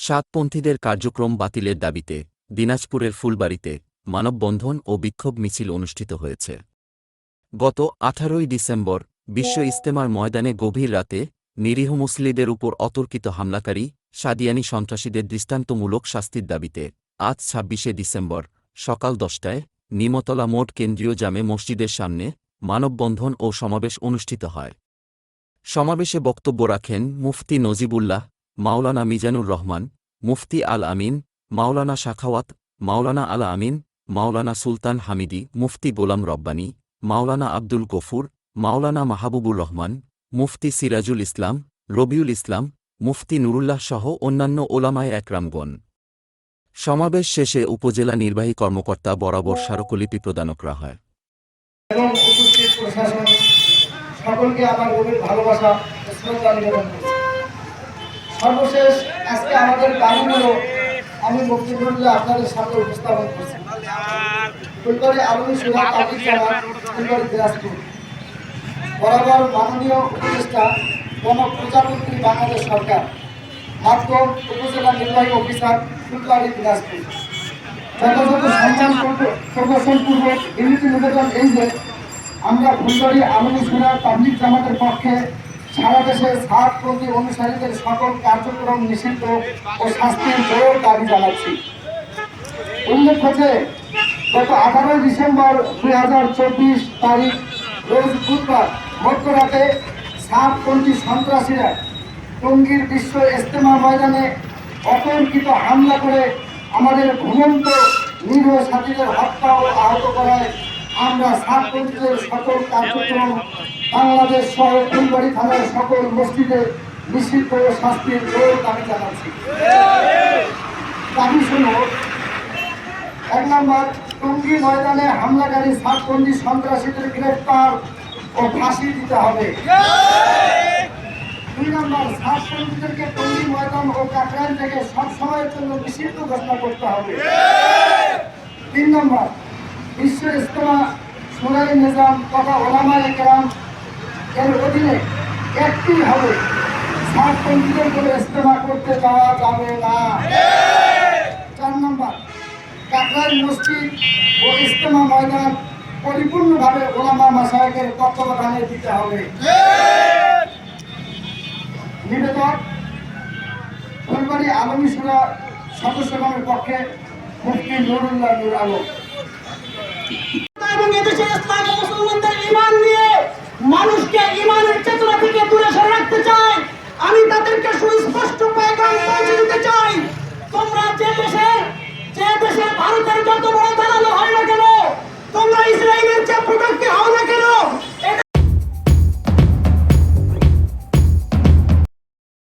সাতপন্থীদের কার্যক্রম বাতিলের দাবিতে দিনাজপুরের ফুলবাড়ীতে মানববন্ধন ও বিক্ষোভ মিছিল অনুষ্ঠিত হয়েছে। গত ১৮ই ডিসেম্বর বিশ্ব ইজতেমার ময়দানে গভীর রাতে নিরীহ মুসলিমদের উপর অতর্কিত হামলাকারী সাদিয়ানি সন্ত্রাসীদের দৃষ্টান্তমূলক শাস্তির দাবিতে আজ ২৬শে ডিসেম্বর সকাল ১০টায় নিমতলা মোড় কেন্দ্রীয় জামে মসজিদের সামনে মানববন্ধন ও সমাবেশ অনুষ্ঠিত হয়। সমাবেশে বক্তব্য রাখেন মুফতি নজিবুল্লাহ, মাওলানা মিজানুর রহমান, মুফতি আল আমিন, মাওলানা শাখাওয়াত, মাওলানা আল আমিন, মাওলানা সুলতান হামিদি, মুফতি গোলাম রব্বানী, মাওলানা আব্দুল গফুর, মাওলানা মাহবুবুর রহমান, মুফতি সিরাজুল ইসলাম, রবিউল ইসলাম, মুফতি নুরুল্লাহ সহ অন্যান্য ওলামায়ে একরামগণ। সমাবেশ শেষে উপজেলা নির্বাহী কর্মকর্তা বরাবর স্মারকলিপি প্রদান করা হয়। এবং উপস্থিত প্রশাসন সকলকে আমার গভীর ভালোবাসা ও শ্রদ্ধা নিবেদন করছি। সর্বশেষ আজকে আমাদের দাবিগুলো আমি বক্তব্যগুলো আপনাদের সামনে উপস্থাপন করছি। ফুলবাড়ী আলমী সুরা তাবলীগ জামাত ফুলবাড়ী দিনাজপুর বরাবর মাননীয় উপদেষ্টা গণপ্রজাতন্ত্রী বাংলাদেশ সরকার মাধ্যম উপজেলা নির্বাহী অফিসার ফুলবাড়ী দিনাজপুর যথাযথ সম্মান প্রদর্শনপূর্বক বিনীত নিবেদন এই যে আমরা ফুলবাড়ী আলমী সুরা তাবলীগ জামাতের পক্ষে সারা দেশে সাতপন্থী অনুসারীদের সকল কার্যক্রম নিষিদ্ধ ও শাস্তির জোর দাবি জানাচ্ছি। উল্লেখ্য যে গত 18 ডিসেম্বর 2024 তারিখ রোজ বুধবার মধ্যরাতে সাতপন্থী সন্ত্রাসীরা টঙ্গীর বিশ্ব ইজতেমা ময়দানে অতর্কিত হামলা করে আমাদের ঘুমন্ত নিরীহ সাথীদের হত্যা ও আহত করায় আমরা সাতপন্থীদের সকল কার্যক্রম বাংলাদেশ সহ ফুলবাড়ী থানার সকল মসজিদে নিষিদ্ধ ও শাস্তির জোর দাবি জানাচ্ছি। দাবি শুনো, ১ নম্বর, টঙ্গী ময়দানে হামলাকারী সাতপন্থী সন্ত্রাসীদের গ্রেফতার ও ফাঁসি দিতে হবে। ২ নম্বর, সাতপন্থীদেরকে টঙ্গী ময়দান ও কাকরাইল থেকে সবসময়ের জন্য নিষিদ্ধ ঘোষণা করতে হবে। ৩ নম্বর, বিশ্ব ইজতেমা শুনানি নিজাম তথা ওলামায়ে কেরাম এর অধীনে একটি হবে সাতপন্থীদের করে ইজতেমা করতে দেওয়া যাবে না। ৪ নম্বর, কাকরাইল মসজিদ ও ইজতেমা ময়দান পরিপূর্ণভাবে ওলামা মাশায়েখের তত্ত্বাবধানে দিতে হবে। নিবেদক ফুলবাড়ী আলমী সুরা সদস্যগণের পক্ষে মুফতি নুরুল্লাহ নূর আলম। এবং এদেশের ইসলাম ও মুসলমানদের ঈমান নিয়ে মানুষকে ঈমানের চেতনা থেকে দূরে সরে রাখতে চাই। আমি তাদেরকে সুস্পষ্ট পেগাম পৌঁছে দিতে চাই।